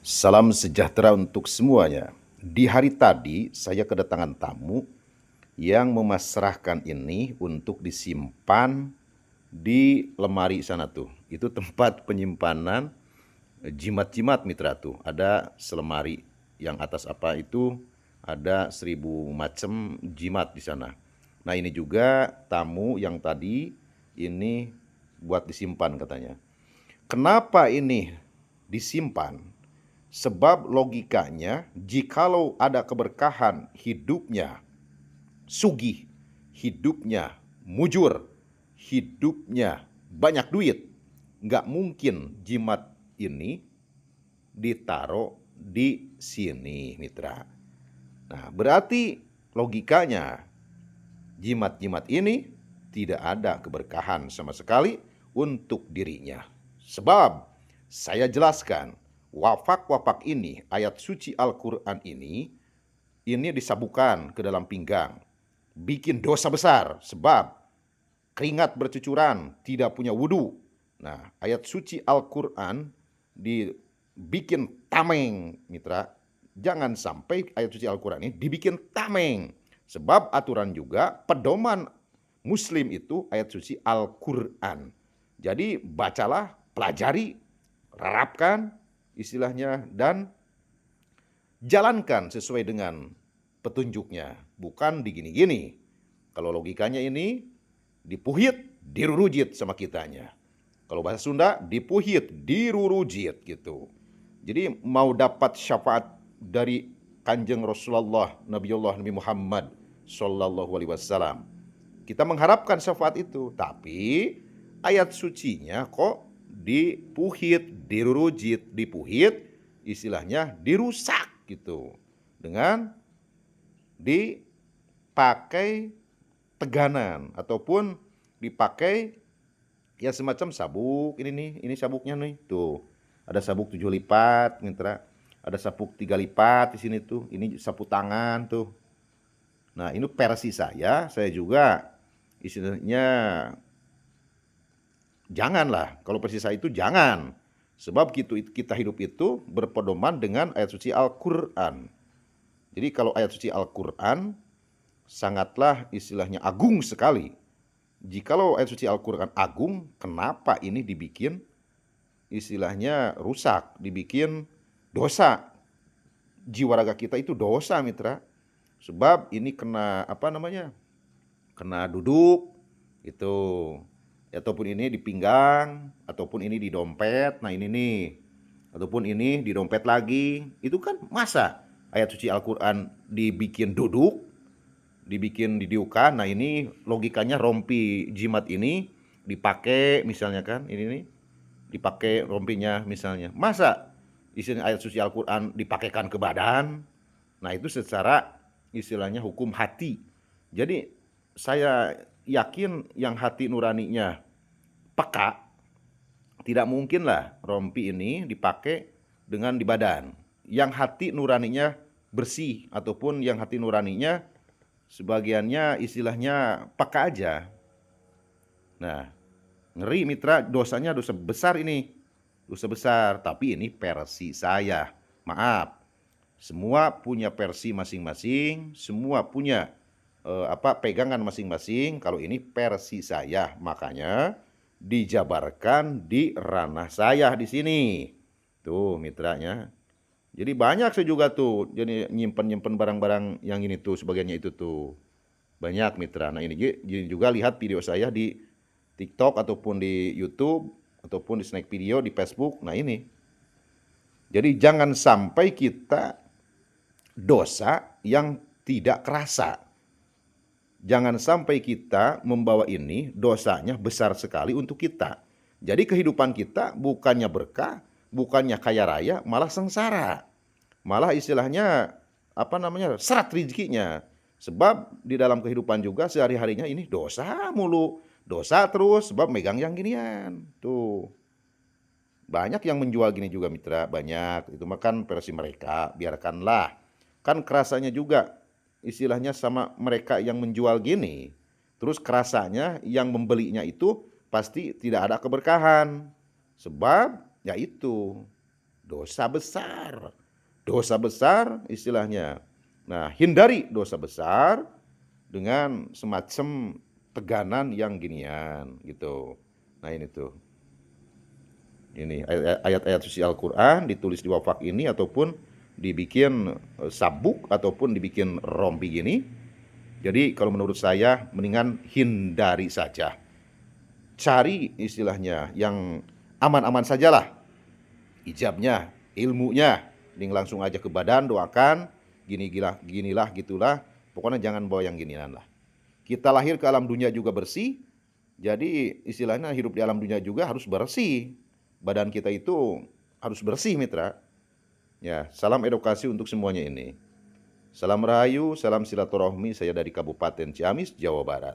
Salam sejahtera untuk semuanya. Di hari tadi saya kedatangan tamu yang memasrahkan ini untuk disimpan di lemari sana tuh. Itu tempat penyimpanan jimat-jimat mitra tuh. Ada selemari yang atas apa itu ada 1000 macam jimat di sana. Nah ini juga tamu yang tadi ini buat disimpan katanya. Kenapa ini disimpan? Sebab logikanya, jikalau ada keberkahan hidupnya, sugih, hidupnya mujur, hidupnya banyak duit, nggak mungkin jimat ini ditaruh di sini, mitra. Nah, berarti logikanya jimat-jimat ini tidak ada keberkahan sama sekali untuk dirinya. Sebab saya jelaskan, wafak-wafak ini, ayat suci Al-Quran ini disabukan ke dalam pinggang. Bikin dosa besar, sebab keringat bercucuran, tidak punya wudhu. Nah, ayat suci Al-Quran dibikin tameng, mitra. Jangan sampai ayat suci Al-Quran ini dibikin tameng. Sebab aturan juga pedoman Muslim itu ayat suci Al-Quran. Jadi bacalah, pelajari, rerapkan istilahnya, dan jalankan sesuai dengan petunjuknya. Bukan digini-gini. Kalau logikanya ini dipuhit, dirurujit sama kitanya. Kalau bahasa Sunda, dipuhit, dirurujit gitu. Jadi mau dapat syafaat dari Kanjeng Rasulullah, Nabiullah Nabi Muhammad Sallallahu Alaihi Wasallam, kita mengharapkan syafaat itu, tapi ayat sucinya kok dipuhit, dirurujit, dipuhit, istilahnya dirusak gitu, dengan dipakai teganan ataupun dipakai ya semacam sabuk. Ini nih, ini sabuknya nih tuh, ada sabuk 7 lipat mitra, ada sabuk 3 lipat di sini tuh, ini sapu tangan tuh. Nah ini versi saya juga istilahnya janganlah, kalau versi saya itu jangan. Sebab kita hidup itu berpedoman dengan ayat suci Al-Quran. Jadi kalau ayat suci Al-Quran sangatlah istilahnya agung sekali. Jikalau ayat suci Al-Quran agung, kenapa ini dibikin istilahnya rusak, dibikin dosa? Jiwa raga kita itu dosa, mitra. Sebab ini kena apa namanya? Kena duduk itu, ataupun ini di pinggang, ataupun ini di dompet. Nah ini nih, ataupun ini di dompet lagi. Itu kan masa ayat suci Al-Quran dibikin duduk, dibikin didiukan. Nah ini logikanya rompi jimat ini dipakai misalnya kan, ini nih dipakai rompinya misalnya. Masa istilah ayat suci Al-Quran dipakaikan ke badan? Nah itu secara istilahnya hukum hati. Jadi saya yakin yang hati nuraninya peka, tidak mungkinlah rompi ini dipakai dengan di badan. Yang hati nuraninya bersih, ataupun yang hati nuraninya sebagiannya istilahnya peka aja. Nah, ngeri mitra, dosanya dosa besar ini. Dosa besar, tapi ini versi saya. Maaf. Semua punya versi masing-masing, semua punya pegangan masing-masing. Kalau ini versi saya, makanya dijabarkan di ranah saya di sini. Tuh mitranya. Jadi banyak saya juga tuh, jadi nyimpen barang-barang yang ini tuh, sebagiannya itu tuh. Banyak mitra. Nah ini juga lihat video saya di TikTok ataupun di YouTube ataupun di snack video di Facebook. Nah ini. Jadi jangan sampai kita dosa yang tidak kerasa. Jangan sampai kita membawa ini dosanya besar sekali untuk kita. Jadi kehidupan kita bukannya berkah, bukannya kaya raya, malah sengsara. Malah istilahnya apa namanya? Serat rezekinya. Sebab di dalam kehidupan juga sehari-harinya ini dosa mulu. Dosa terus sebab megang yang ginian. Tuh. Banyak yang menjual gini juga mitra, banyak. Itu makan versi mereka, biarkanlah. Kan kerasanya juga istilahnya sama mereka yang menjual gini. Terus kerasanya yang membelinya itu pasti tidak ada keberkahan. Sebab ya itu, dosa besar. Dosa besar istilahnya. Nah, hindari dosa besar dengan semacam teganan yang ginian gitu. Nah, ini tuh. Ini ayat-ayat suci Al-Qur'an ditulis di wafak ini ataupun dibikin sabuk ataupun dibikin rompi gini. Jadi kalau menurut saya mendingan hindari saja. Cari istilahnya yang aman-aman sajalah. Ijabnya, ilmunya, mending langsung aja ke badan doakan, ginilah gitulah. Pokoknya jangan bawa yang ginian lah. Kita lahir ke alam dunia juga bersih. Jadi istilahnya hidup di alam dunia juga harus bersih. Badan kita itu harus bersih, mitra. Ya, salam edukasi untuk semuanya ini. Salam rahayu, salam silaturahmi, saya dari Kabupaten Ciamis, Jawa Barat.